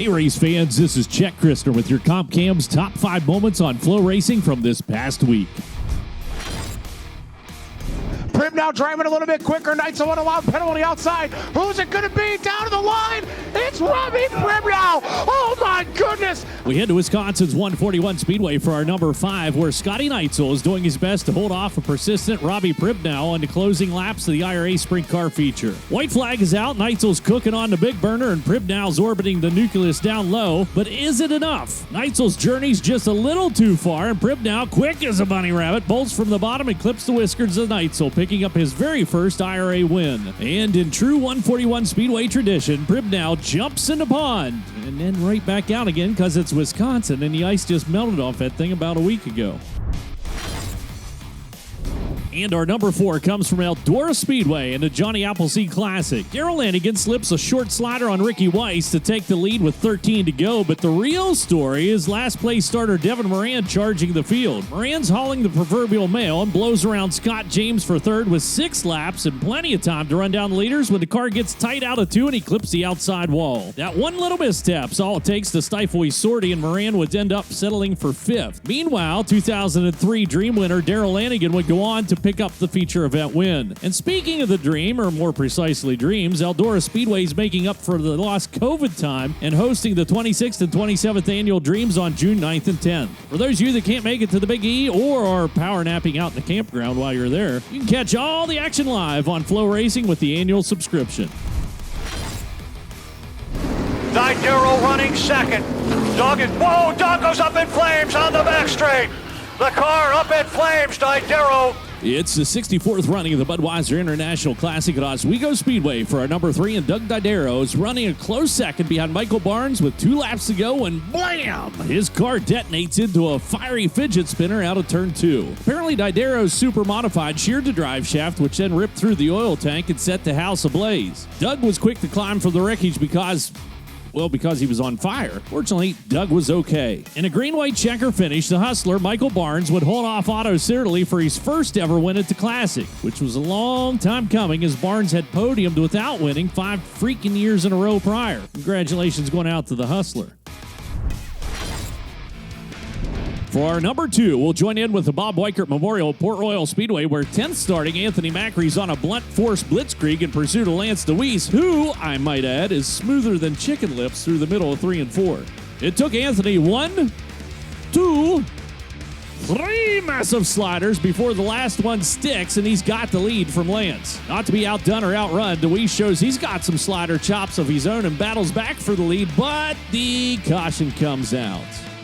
Hey race fans, this is Chet Christner with your CompCam's top 5 moments on FloRacing from this past week. Prib now driving a little bit quicker. Neitzel on a loud pedal on the outside. Who's it going to be? Down to the line. It's Robbie Prib now. Oh my goodness. We head to Wisconsin's 141 Speedway for our number 5, where Scotty Neitzel is doing his best to hold off a persistent Robbie Prib now on the closing laps of the IRA Sprint Car feature. White flag is out. Neitzel's cooking on the big burner, and Prib now's orbiting the nucleus down low. But is it enough? Neitzel's journey's just a little too far, and Prib now, quick as a bunny rabbit, bolts from the bottom and clips the whiskers of Neitzel, picking up his very first IRA win. And in true 141 Speedway tradition, Prib now jumps in the pond and then right back out again because it's Wisconsin and the ice just melted off that thing about a week ago. And our number 4 comes from Eldora Speedway in the Johnny Appleseed Classic. Darrell Lanigan slips a short slider on Ricky Weiss to take the lead with 13 to go, but the real story is last place starter Devin Moran charging the field. Moran's hauling the proverbial mail and blows around Scott James for third with 6 laps and plenty of time to run down the leaders when the car gets tight out of 2 and he clips the outside wall. That one little misstep's all it takes to stifle his sortie, and Moran would end up settling for 5th. Meanwhile, 2003 Dream winner Darrell Lanigan would go on to pick up the feature event win. And speaking of the dream, or more precisely dreams, Eldora Speedway is making up for the lost COVID time and hosting the 26th and 27th annual Dreams on June 9th and 10th. For those of you that can't make it to the Big E or are power napping out in the campground while you're there, you can catch all the action live on FloRacing with the annual subscription. Darrell running second. Dog goes up in flames on the back straight. The car up in flames, Darrell. It's the 64th running of the Budweiser International Classic at Oswego Speedway for our number 3, and Doug Didero is running a close second behind Michael Barnes with 2 laps to go, and blam! His car detonates into a fiery fidget spinner out of turn 2. Apparently Didero's super modified sheared the drive shaft, which then ripped through the oil tank and set the house ablaze. Doug was quick to climb from the wreckage because he was on fire. Fortunately, Doug was okay. In a green-white checker finish, the hustler, Michael Barnes, would hold off Otto Sitterly for his first ever win at the Classic, which was a long time coming as Barnes had podiumed without winning 5 freaking years in a row prior. Congratulations going out to the hustler. For our number 2, we'll join in with the Bob Weichert Memorial at Port Royal Speedway, where 10th starting Anthony Macri's on a blunt force blitzkrieg in pursuit of Lance DeWeese, who, I might add, is smoother than chicken lips through the middle of 3 and 4. It took Anthony 1, 2, 3 massive sliders before the last one sticks, and he's got the lead from Lance. Not to be outdone or outrun, DeWeese shows he's got some slider chops of his own and battles back for the lead, but the caution comes out.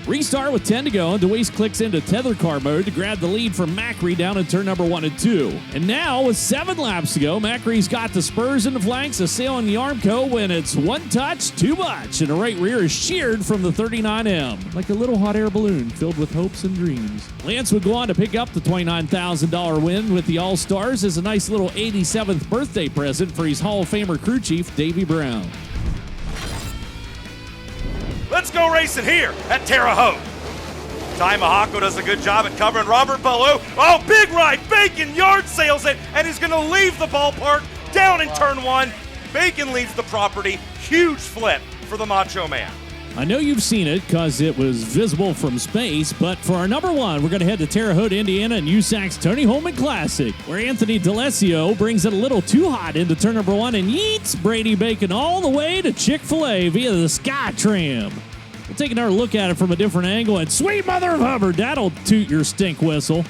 Restart with 10 to go, and DeWeese clicks into tether car mode to grab the lead from Macri down in turn number 1 and 2. And now, with 7 laps to go, Macri's got the spurs in the flanks, assailing the Armco when it's one touch too much, and the right rear is sheared from the 39M, like a little hot air balloon filled with hopes and dreams. Lance would go on to pick up the $29,000 win with the All-Stars as a nice little 87th birthday present for his Hall of Famer crew chief, Davey Brown. Let's go racing here at Terre, Haute. Ty Mahako does a good job at covering Robert Ballou. Oh, big right. Bacon yard sales it, and he's going to leave the ballpark down in turn 1. Bacon leaves the property. Huge flip for the Macho Man. I know you've seen it because it was visible from space, but for our number 1, we're going to head to Terre Haute, Indiana, and USAC's Tony Holman Classic, where Anthony D'Alessio brings it a little too hot into turn number 1 and yeets Brady Bacon all the way to Chick-fil-A via the Sky Tram. We'll take another look at it from a different angle, and sweet mother of Hubbard, that'll toot your stink whistle.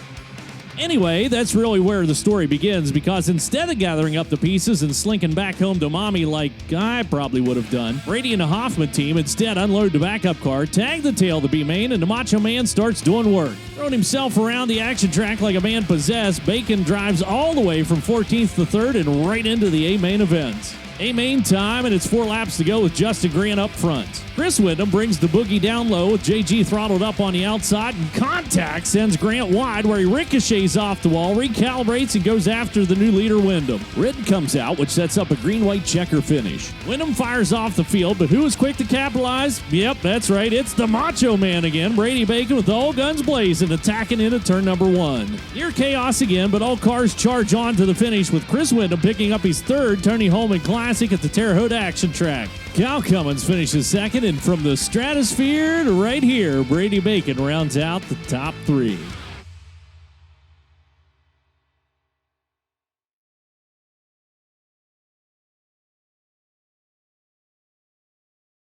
Anyway, that's really where the story begins, because instead of gathering up the pieces and slinking back home to mommy like I probably would have done, Brady and the Hoffman team instead unload the backup car, tag the tail to B-Main, and the Macho Man starts doing work. Throwing himself around the action track like a man possessed, Bacon drives all the way from 14th to 3rd and right into the A-Main event. A-Main time, and it's 4 laps to go with Justin Grant up front. Chris Wyndham brings the boogie down low with JG throttled up on the outside, and contact sends Grant wide where he ricochets off the wall, recalibrates, and goes after the new leader Wyndham. Ridden comes out, which sets up a green-white checker finish. Wyndham fires off the field, but who is quick to capitalize? Yep, that's right, it's the Macho Man again, Brady Bacon with all guns blazing, attacking into turn number 1. Near chaos again, but all cars charge on to the finish with Chris Wyndham picking up his 3rd Tony Holman Classic Classic at the Terre Haute Action Track. Cal Cummins finishes second, and from the stratosphere to right here, Brady Bacon rounds out the top 3.